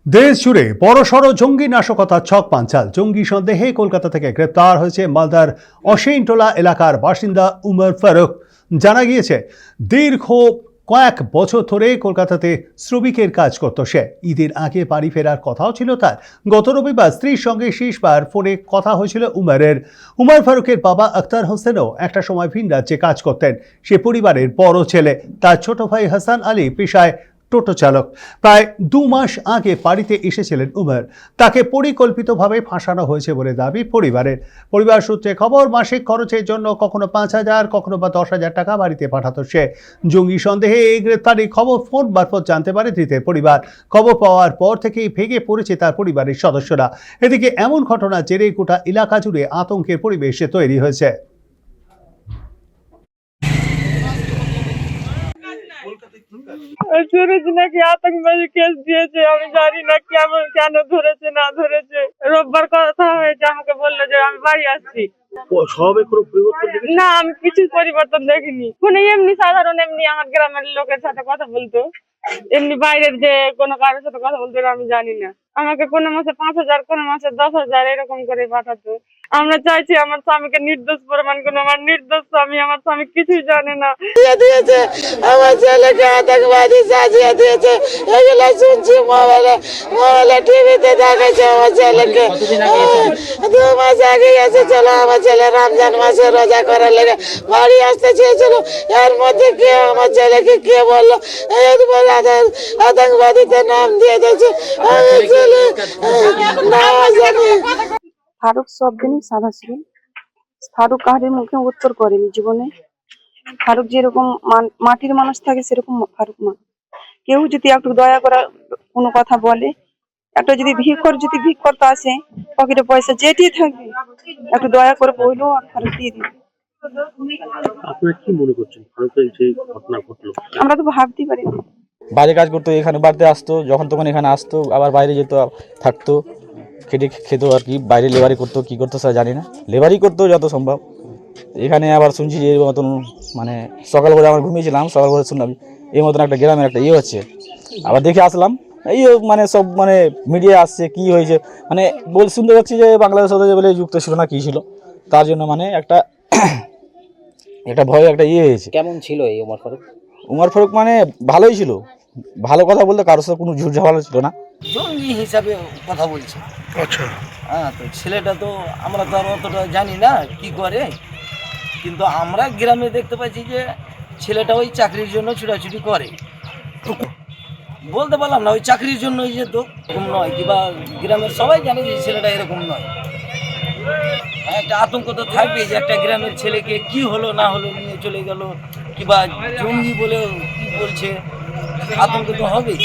দেশ জুড়ে বড়সড় জঙ্গি নাশকতার ছক পাঞ্চাল। জঙ্গি সন্দেহে কলকাতা থেকে গ্রেপ্তার হয়েছে মালদার অসীনটোলা এলাকার বাসিন্দা উমর ফারুক। জানা গিয়েছে দীর্ঘ কয়েক বছর ধরে কলকাতাতে শ্রমিকের কাজ করত সে। ঈদের আগে বাড়ি ফেরার কথাও ছিল তার। গত রবিবার স্ত্রীর সঙ্গে শেষবার ফোনে কথা হয়েছিল উমরের। উমর ফারুকের বাবা আখতার হোসেনও একটা সময় ভিন রাজ্যে কাজ করতেন। সে পরিবারের বড় ছেলে। তার ছোট ভাই হাসান আলী পেশায় টোটো চালক। প্রায় 2 মাস আগে বাড়িতে এসেছিলেন উমর। তাকে পরিকল্পিতভাবে ফাঁসানো হয়েছে বলে দাবি পরিবারের। পরিবার সূত্রে খবর, মাসিক খরচের জন্য কখনো 5,000 কখনো বা 10,000 টাকা বাড়িতে পাঠাতো সে। জঙ্গি সন্দেহে এই গ্রেপ্তারি খবর ফোন মারফত জানতে পারে ধৃতের পরিবার। খবর পাওয়ার পর থেকেই ভেঙে পড়েছে তার পরিবারের সদস্যরা। এদিকে এমন ঘটনার জেরে গোটা এলাকা জুড়ে আতঙ্কের পরিবেশ তৈরি হয়েছে। শুনেছি নাকি আতঙ্কবাদী কেস দিয়েছে, আমি জানি না কেমন কেন ধরেছে না ধরেছে। রোববার কথা হয়েছে, আমাকে বললো যে আমি বাড়ি আসছি। না, আমি কিছু পরিবর্তন দেখিনি। ফোনে এমনি সাধারণ এমনি আমার গ্রামের লোকের সাথে কথা বলতো, এমনি বাইরের যে কোনো কারোর সাথে কথা বলতো আমি জানি না। আমাকে কোনো মাসে 5,000 কোনো মাসে 10,000 এরকম করে পাঠাতো। আমরা চাইছি আমার স্বামীকে নির্দোষ প্রমাণ করুন। আমার নির্দোষ স্বামী, আমার স্বামী কিছুই জানে না। দিয়েছে আমার ছেলেকে আতঙ্কবাদী সাজিয়ে দিয়েছে, এগুলো শুনছি মোবাইলে টিভিতে দেখাচ্ছে। আমার ছেলেকে 2 মাস আগে এসেছিল। আমার ছেলে রমজান মাসে রোজা করার লেগে বাড়ি আসতে চেয়েছিল। এর মধ্যে কে আমার ছেলেকে কে বললো আতঙ্কবাদীতে নাম দিয়ে দিয়েছে। আমার ছেলে নামাজ জানে। ফারুক সব দিনই সাদা ছিল। ফারুক কাহারির মুখে উত্তর করেনি জীবনে। ফারুক যেরকম মাটির মানুষ থাকে সেরকম ফারুক মা। কেউ যদি একটু দয়া করে কোনো কথা বলে, একটা যদি ভিক করতে আসে, পকেটে পয়সা যেটি থাকবে একটু দয়া করে বললেও ফারুক দিয়ে দিবে। আপনারা কি মনে করছেন ফারুকের যে ঘটনা ঘটলো? আমরা তো ভাবতেই পারি না। বাইরে কাজ করতো, এখানে বাড়িতে আসতো, যখন তখন এখানে আসতো, আবার বাইরে যেত, থাকতো, খেতো আর কি। বাইরে লেবারি করতো, কি করতো স্যার জানি না, লেবারি করতো যত সম্ভব। এখানে আবার শুনছি যে এর মতন মানে সকাল করে আমরা ঘুমিয়েছিলাম, সকাল করে শুনলাম এই মতন একটা গ্রামের একটা হচ্ছে। আবার দেখে আসলাম, এই মানে সব মানে মিডিয়া আসছে কি হয়েছে, মানে শুনতে পাচ্ছি যে বাংলাদেশ সাথে বলে যুক্ত ছিল না কি ছিল, তার জন্য মানে একটা ভয় একটা হয়েছে। কেমন ছিল এই উমর ফারুক? উমর ফারুক মানে ভালোই ছিল, ভালো কথা বলতে কারোর সাথে কোনো ঝুট ঝামেলা ছিল না। জঙ্গি হিসাবে কথা বলছে। আচ্ছা, হ্যাঁ, তো ছেলেটা তো আমরা তো আর অতটা জানি না কি করে, কিন্তু আমরা গ্রামে দেখতে পাচ্ছি যে ছেলেটা ওই চাকরির জন্য ছুটাছুটি করে। বলতে পারলাম না ওই চাকরির জন্য যে তো এরকম নয়, কিংবা গ্রামের সবাই জানে যে ছেলেটা এরকম নয়। একটা আতঙ্ক তো থাকবে যে একটা গ্রামের ছেলেকে কি হলো না হলো নিয়ে চলে গেল, কিংবা জঙ্গি বলে কি বলছে, আতঙ্ক তো হবেই।